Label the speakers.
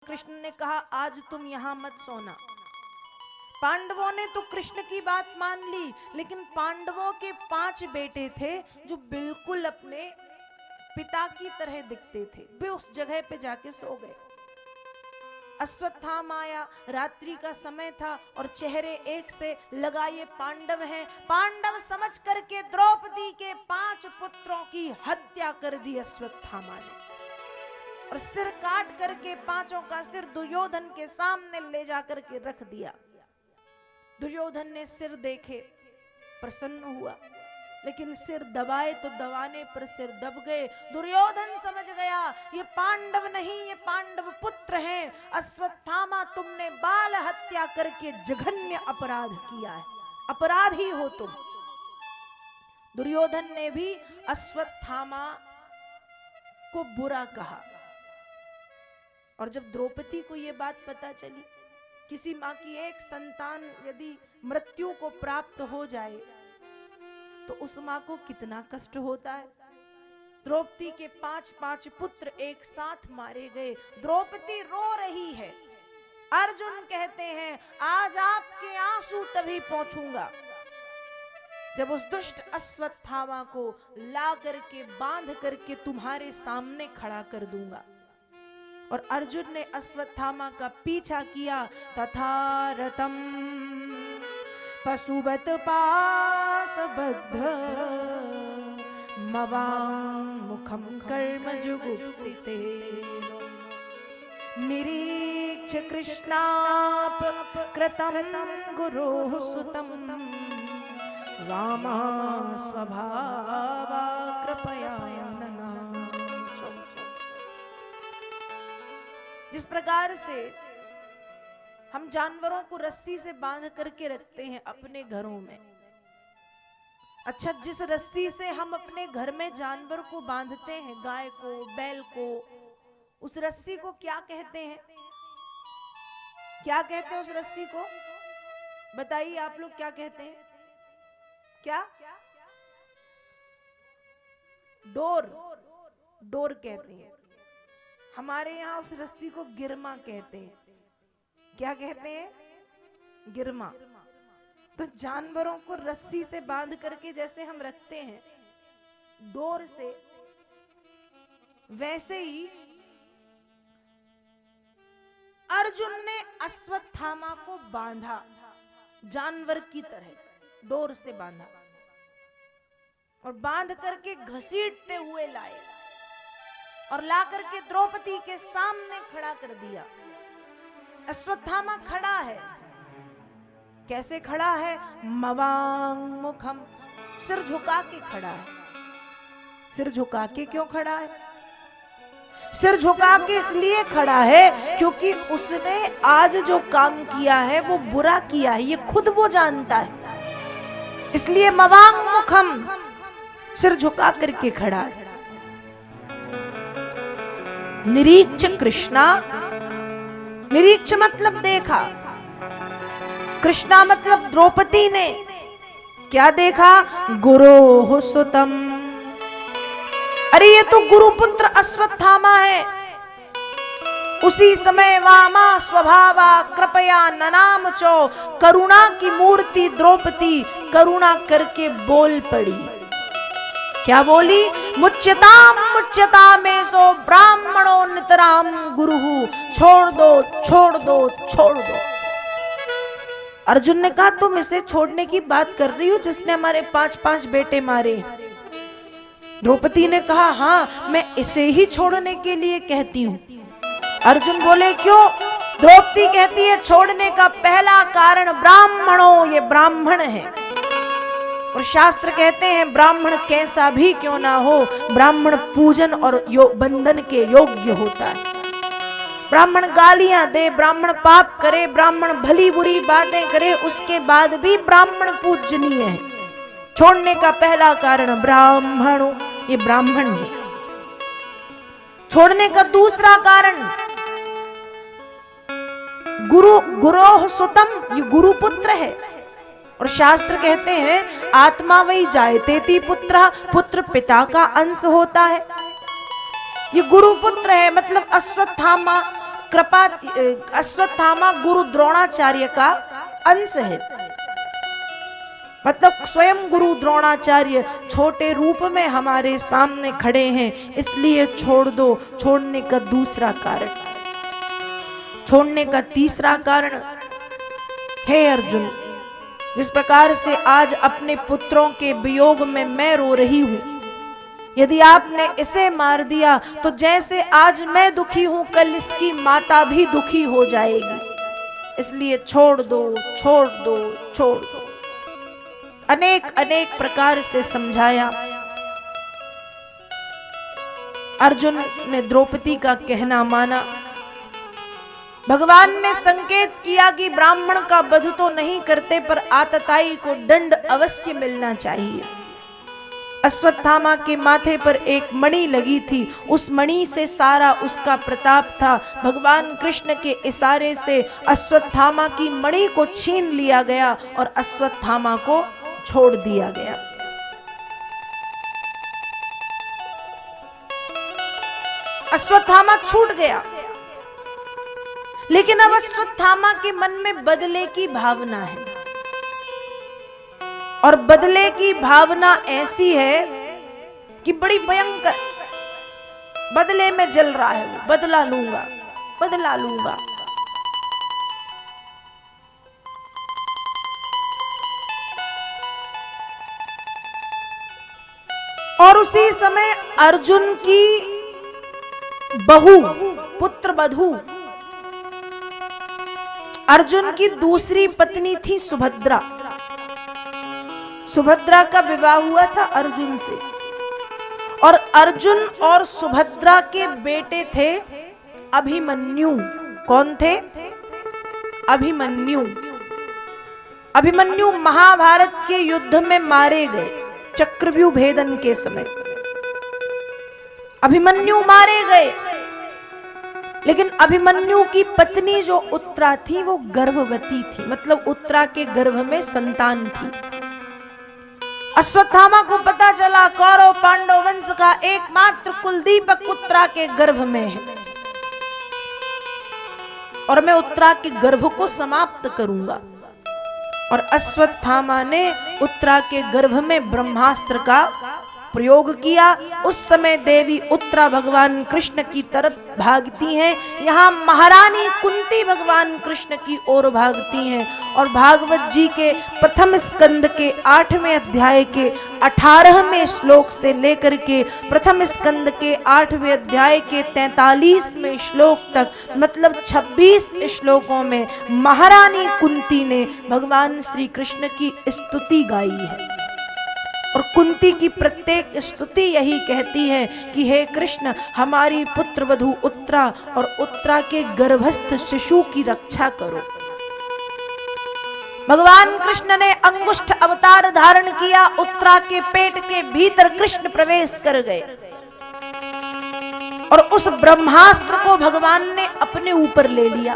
Speaker 1: कृष्ण ने कहा आज तुम यहां मत सोना। पांडवों ने तो कृष्ण की बात मान ली, लेकिन पांडवों के 5 बेटे थे जो बिल्कुल अपने पिता की तरह दिखते थे, वे उस जगह पे जाके सो गए। अश्वत्थामा आया, रात्रि का समय था और चेहरे एक से लगा ये पांडव हैं। पांडव समझ करके द्रौपदी के 5 पुत्रों की हत्या कर दी अश्वत्थामा ने, और सिर काट करके 5 का सिर दुर्योधन के सामने ले जाकर के रख दिया। दुर्योधन ने सिर देखे, प्रसन्न हुआ, लेकिन सिर दबाए तो दबाने पर सिर दब गए। दुर्योधन समझ गया ये पांडव नहीं, ये पांडव पुत्र हैं। अश्वत्थामा, तुमने बाल हत्या करके जघन्य अपराध किया है, अपराधी हो तुम। दुर्योधन ने भी अश्वत्थामा को बुरा कहा। और जब द्रौपदी को यह बात पता चली, किसी माँ की एक संतान यदि मृत्यु को प्राप्त हो जाए तो उस माँ को कितना कष्ट होता है। द्रौपदी के 5 पुत्र एक साथ मारे गए। द्रौपदी रो रही है। अर्जुन कहते हैं आज आपके आंसू तभी पहुंचूंगा जब उस दुष्ट अश्वत्थामा को ला करके बांध करके तुम्हारे सामने खड़ा कर दूंगा। और अर्जुन ने अश्वत्थामा का पीछा किया। तथा रतम पशुवत पाशबद्ध मवां मुखम कर्म जुगुप्सिते निरीक्ष कृष्णाप कृतं गुरोः सुतं रामा स्वभावा कृपया नना। जिस प्रकार से हम जानवरों को रस्सी से बांध करके रखते हैं अपने घरों में, अच्छा जिस रस्सी से हम अपने घर में जानवर को बांधते हैं, गाय को, बैल को, उस रस्सी को क्या कहते हैं? क्या कहते हैं उस रस्सी को? बताइए आप लोग क्या कहते हैं? क्या? डोर, डोर कहते हैं। हमारे यहाँ उस रस्सी को गिरमा कहते हैं। क्या कहते हैं? गिरमा। तो जानवरों को रस्सी से बांध करके जैसे हम रखते हैं डोर से, वैसे ही अर्जुन ने अश्वत्थामा को बांधा, जानवर की तरह डोर से बांधा और बांध करके घसीटते हुए लाए और ला करके द्रौपदी के सामने खड़ा कर दिया। अश्वत्थामा खड़ा है, कैसे खड़ा है? मवांग मुखम, सिर झुका के खड़ा है। सिर झुका के क्यों खड़ा है? सिर झुका के इसलिए खड़ा है क्योंकि उसने आज जो काम किया है वो बुरा किया है, ये खुद वो जानता है। इसलिए मवांग मुखम, सिर झुका करके खड़ा है। निरीक्ष कृष्णा, निरीक्ष मतलब देखा, कृष्णा मतलब द्रौपदी ने क्या देखा? गुरोः सुतम। अरे ये तो गुरुपुत्र अश्वत्थामा है। उसी समय वामा स्वभावा कृपया ननाम चो, करुणा की मूर्ति द्रौपदी करुणा करके बोल पड़ी। क्या बोली? मुच्यताम मुच्यतामेषो ब्राह्मणो नितराम गुरुहु, छोड़ दो छोड़ दो छोड़ दो। अर्जुन ने कहा तुम इसे छोड़ने की बात कर रही हो जिसने हमारे 5 बेटे मारे। द्रौपदी ने कहा हाँ, मैं इसे ही छोड़ने के लिए कहती हूँ। अर्जुन बोले क्यों? द्रौपदी कहती है छोड़ने का पहला कारण ब्राह्मणों, ये ब्राह्मण है। और शास्त्र कहते हैं ब्राह्मण कैसा भी क्यों ना हो, ब्राह्मण पूजन और बंधन के योग्य होता है। ब्राह्मण गालियां दे, ब्राह्मण पाप करे, ब्राह्मण भली बुरी बातें करे, उसके बाद भी ब्राह्मण पूजनीय है। छोड़ने का पहला कारण ब्राह्मणों, ये ब्राह्मण है। छोड़ने का दूसरा कारण गुरोः सुतम, ये गुरुपुत्र है। और शास्त्र कहते हैं आत्मा वही जायते पुत्र, पुत्र पिता का अंश होता है। ये गुरुपुत्र है, मतलब अश्वत्थामा कृपा अश्वत्थामा गुरु द्रोणाचार्य का अंश है। मतलब स्वयं गुरु द्रोणाचार्य छोटे रूप में हमारे सामने खड़े हैं, इसलिए छोड़ दो। छोड़ने का दूसरा कारण, छोड़ने का तीसरा कारण, हे अर्जुन, जिस प्रकार से आज अपने पुत्रों के वियोग में मैं रो रही हूं, यदि आपने इसे मार दिया तो जैसे आज मैं दुखी हूं, कल इसकी माता भी दुखी हो जाएगी। इसलिए छोड़ दो, छोड़ दो, छोड़ दो। अनेक अनेक प्रकार से समझाया। अर्जुन ने द्रौपदी का कहना माना। भगवान ने संकेत किया कि ब्राह्मण का वध तो नहीं करते, पर आतताई को दंड अवश्य मिलना चाहिए। अश्वत्थामा के माथे पर एक मणि लगी थी, उस मणि से सारा उसका प्रताप था। भगवान कृष्ण के इशारे से अश्वत्थामा की मणि को छीन लिया गया और अश्वत्थामा को छोड़ दिया गया। अश्वत्थामा छूट गया, लेकिन अब अश्वत्थामा के मन में बदले की भावना है, और बदले की भावना ऐसी है कि बड़ी भयंकर, बदले में जल रहा है वो, बदला लूंगा, बदला लूंगा। और उसी समय अर्जुन की बहू, पुत्र वधू, अर्जुन की दूसरी पत्नी थी सुभद्रा। सुभद्रा का विवाह हुआ था अर्जुन से, और अर्जुन और सुभद्रा के बेटे थे अभिमन्यु। कौन थे? अभिमन्यु। अभिमन्यु महाभारत के युद्ध में मारे गए, चक्रव्यूह भेदन के समय अभिमन्यु मारे गए। लेकिन अभिमन्यु की पत्नी जो उत्तरा थी वो गर्भवती थी, मतलब उत्तरा के गर्भ में संतान थी। अश्वत्थामा को पता चला कौरव पांडव वंश का एकमात्र कुलदीपक उत्तरा के गर्भ में है, और मैं उत्तरा के गर्भ को समाप्त करूंगा। और अश्वत्थामा ने उत्तरा के गर्भ में ब्रह्मास्त्र का प्रयोग किया। उस समय देवी उत्तरा भगवान कृष्ण की तरफ भागती हैं। यहाँ महारानी कुंती भगवान कृष्ण की ओर भागती हैं, और भागवत जी के प्रथम स्कंद के 8वें अध्याय के 18वें श्लोक से लेकर के प्रथम स्कंद के 8वें अध्याय के 43वें श्लोक तक, मतलब 26 श्लोकों में महारानी कुंती ने भगवान श्री कृष्ण की स्तुति गाई है। और कुंती की प्रत्येक स्तुति यही कहती है कि हे कृष्ण, हमारी पुत्र वधू उत्तरा और उत्तरा के गर्भस्थ शिशु की रक्षा करो। भगवान कृष्ण ने अंगुष्ठ अवतार धारण किया, उत्तरा के पेट के भीतर कृष्ण प्रवेश कर गए, और उस ब्रह्मास्त्र को भगवान ने अपने ऊपर ले लिया।